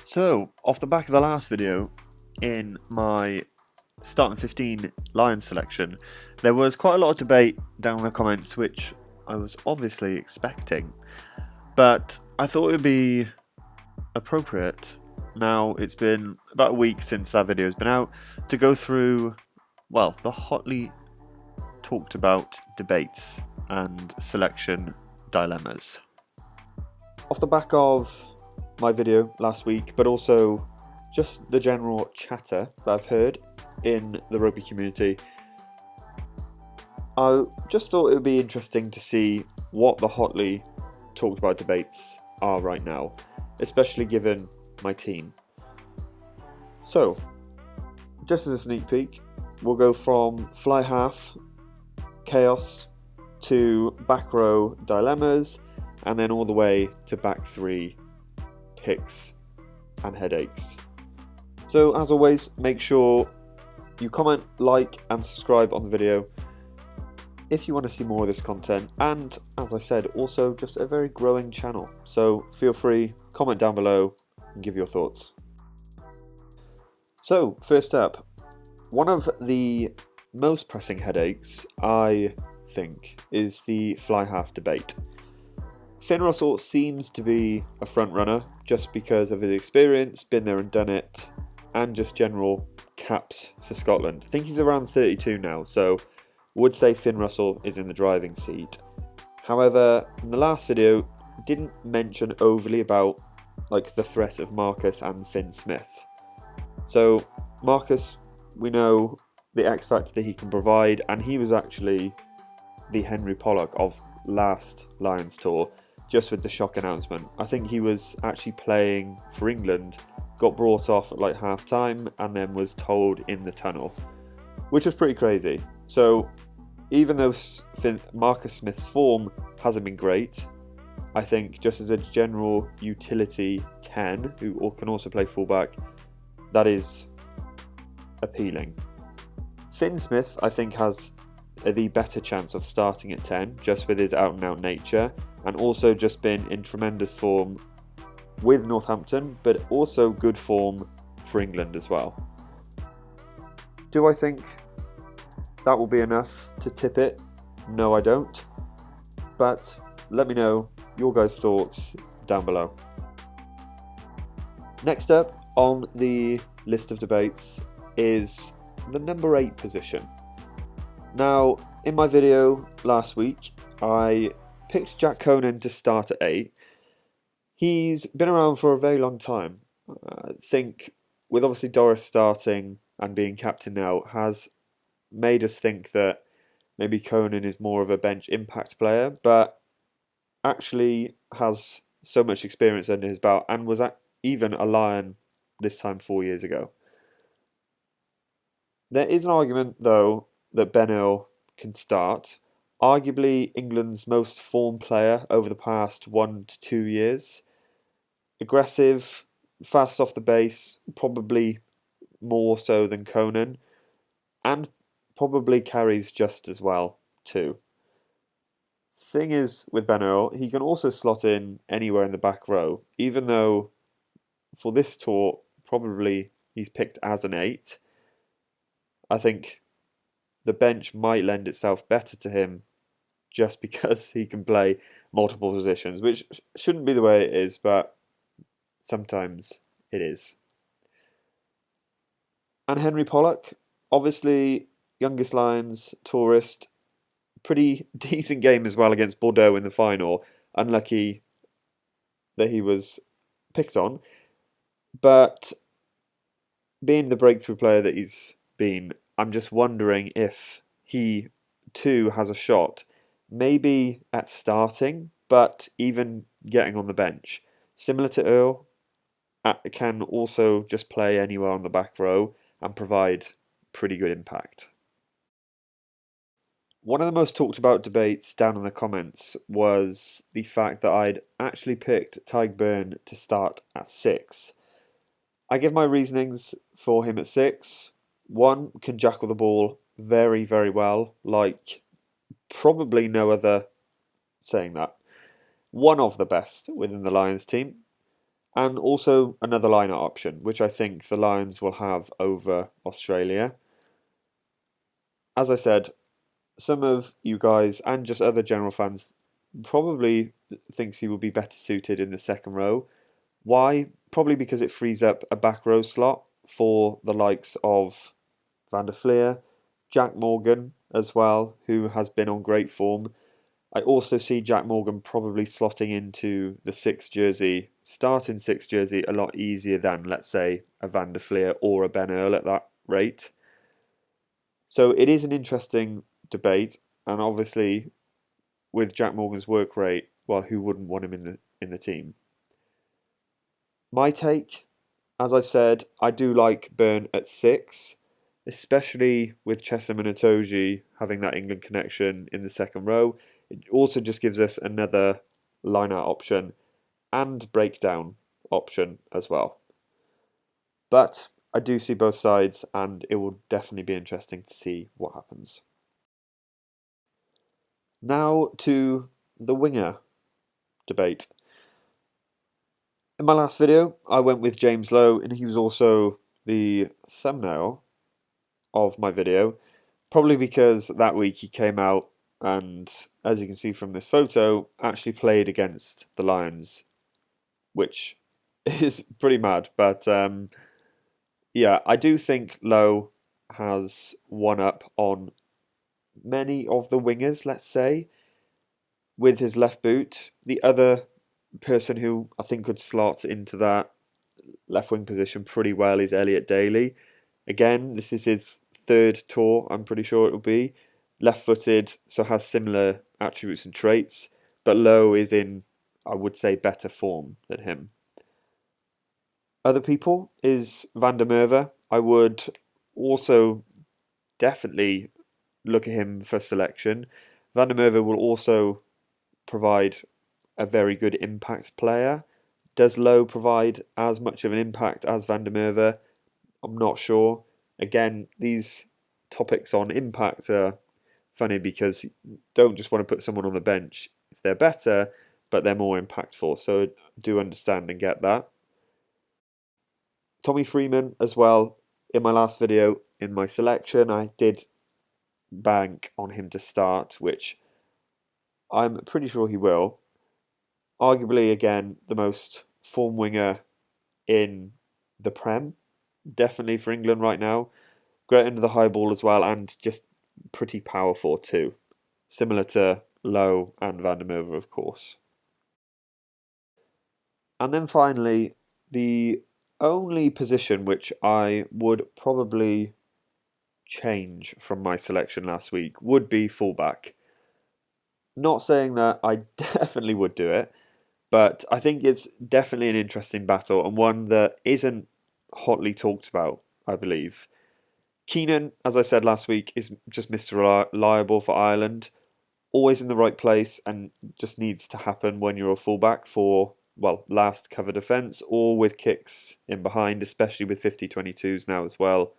So, off the back of the last video, in my starting 15 Lions selection, there was quite a lot of debate down in the comments, which I was obviously expecting. But I thought it would be appropriate, now it's been about a week since that video has been out, to go through, well, the hotly talked about debates and selection dilemmas. Off the back of my video last week, but also just the general chatter that I've heard in the rugby community, I just thought it would be interesting to see what the hotly talked about debates are right now, especially given my team. So, just as a sneak peek, we'll go from fly half, chaos, to back row dilemmas, and then all the way to back three picks and headaches. So as always, make sure you comment, like and subscribe on the video if you want to see more of this content, and as I said, also just a very growing channel, so feel free, comment down below and give your thoughts. So first up, one of the most pressing headaches, I think, is the fly half debate. Finn Russell seems to be a front runner just because of his experience, been there and done it, and just general caps for Scotland. I think he's around 32 now, so would say Finn Russell is in the driving seat. However, in the last video, didn't mention overly about like the threat of Marcus and Finn Smith. So Marcus, we know the X factor that he can provide, and he was actually the Henry Pollock of last Lions tour, just with the shock announcement. I think he was actually playing for England, got brought off at like half time, and then was told in the tunnel, which was pretty crazy. So even though Marcus Smith's form hasn't been great, I think just as a general utility 10 who can also play fullback, that is appealing. Finn Smith, I think, has the better chance of starting at 10 just with his out and out nature, and also just been in tremendous form with Northampton, but also good form for England as well. Do I think that will be enough to tip it? No, I don't. But let me know your guys' thoughts down below. Next up on the list of debates is the number 8 position. Now, in my video last week, I picked Jack Conan to start at 8. He's been around for a very long time. I think with obviously Doris starting and being captain now has made us think that maybe Conan is more of a bench impact player, but actually has so much experience under his belt and was even a Lion this time 4 years ago. There is an argument though that Ben Earl can start, arguably England's most formed player over the past 1 to 2 years. Aggressive, fast off the base, probably more so than Conan, and probably carries just as well too. Thing is with Ben Earl, he can also slot in anywhere in the back row, even though for this tour probably he's picked as an 8. I think the bench might lend itself better to him just because he can play multiple positions, which shouldn't be the way it is, but sometimes it is. And Henry Pollock, obviously youngest Lions, tourist, pretty decent game as well against Bordeaux in the final. Unlucky that he was picked on, but being the breakthrough player that he's been, I'm just wondering if he too has a shot, maybe at starting, but even getting on the bench. Similar to Earl, can also just play anywhere on the back row and provide pretty good impact. One of the most talked about debates down in the comments was the fact that I'd actually picked Beirne to start at 6. I give my reasonings for him at 6. One, can jackal the ball very, very well, like probably no other, saying that, one of the best within the Lions team. And also another liner option, which I think the Lions will have over Australia. As I said, some of you guys and just other general fans probably thinks he will be better suited in the second row. Why? Probably because it frees up a back row slot for the likes of Van der Fleer, Jack Morgan as well, who has been on great form. I also see Jack Morgan probably slotting into the 6 jersey, starting 6 jersey a lot easier than, let's say, a Van der Fleer or a Ben Earl at that rate. So it is an interesting debate, and obviously with Jack Morgan's work rate, well, who wouldn't want him in the team? My take, as I said, I do like Beirne at 6, especially with Chesham and Itoje having that England connection in the second row. It also just gives us another line-out option and breakdown option as well. But I do see both sides, and it will definitely be interesting to see what happens. Now to the winger debate. In my last video, I went with James Lowe, and he was also the thumbnail of my video, probably because that week he came out and, as you can see from this photo, actually played against the Lions, which is pretty mad. But yeah, I do think Lowe has one up on many of the wingers, let's say, with his left boot. The other person who I think could slot into that left wing position pretty well is Elliot Daly. Again, this is his third tour, I'm pretty sure it will be. Left footed, so has similar attributes and traits, but Lowe is in, I would say, better form than him. Other people is Van der Merwe. I would also definitely look at him for selection. Van der Merwe will also provide a very good impact player. Does Lowe provide as much of an impact as Van der Merwe? I'm not sure. Again, these topics on impact are funny because you don't just want to put someone on the bench if they're better, but they're more impactful. So I do understand and get that. Tommy Freeman as well. In my last video, in my selection, I did bank on him to start, which I'm pretty sure he will. Arguably, again, the most form winger in the Prem. Definitely for England right now. Great under the high ball as well, and just pretty powerful too. Similar to Lowe and Van der Merwe, of course. And then finally, the only position which I would probably change from my selection last week would be fullback. Not saying that I definitely would do it, but I think it's definitely an interesting battle and one that isn't hotly talked about, I believe. Keenan, as I said last week, is just Mr. Reliable for Ireland. Always in the right place and just needs to happen when you're a fullback for, well, last cover defence or with kicks in behind, especially with 50-22s now as well.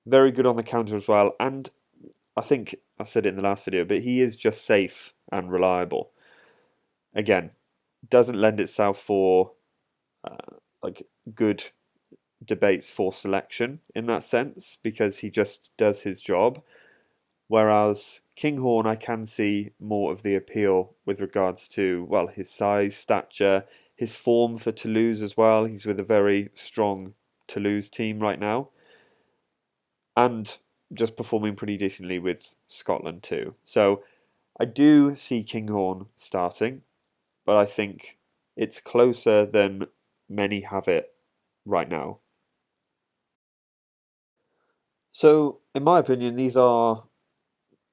Very good on the counter as well, and I think I said it in the last video, but he is just safe and reliable. Again, doesn't lend itself for like good debates for selection in that sense because he just does his job. Whereas Kinghorn, I can see more of the appeal with regards to, well, his size, stature, his form for Toulouse as well. He's with a very strong Toulouse team right now. And just performing pretty decently with Scotland too. So I do see Kinghorn starting, but I think it's closer than many have it right now. So, in my opinion, these are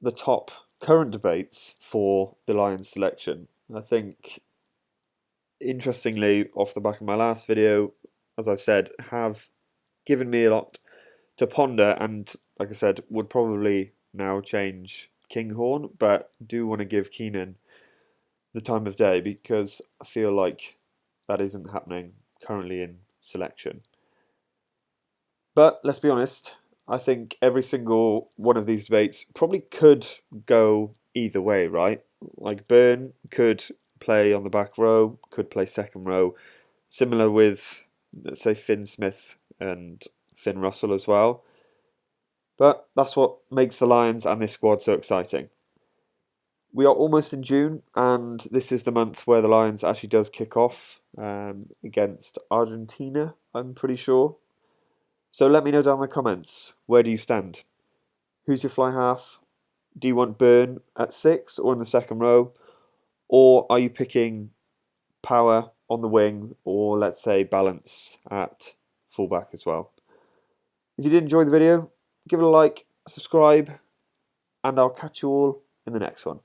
the top current debates for the Lions selection. I think, interestingly, off the back of my last video, as I've said, have given me a lot to ponder and, like I said, would probably now change Kinghorn, but do want to give Keenan the time of day because I feel like that isn't happening currently in selection. But let's be honest, I think every single one of these debates probably could go either way, right? Like Beirne could play on the back row, could play second row. Similar with, let's say, Finn Smith and Finn Russell as well. But that's what makes the Lions and this squad so exciting. We are almost in June, and this is the month where the Lions actually does kick off against Argentina, I'm pretty sure. So let me know down in the comments, where do you stand? Who's your fly half? Do you want Beirne at 6 or in the second row? Or are you picking power on the wing, or let's say balance at fullback as well? If you did enjoy the video, give it a like, subscribe, and I'll catch you all in the next one.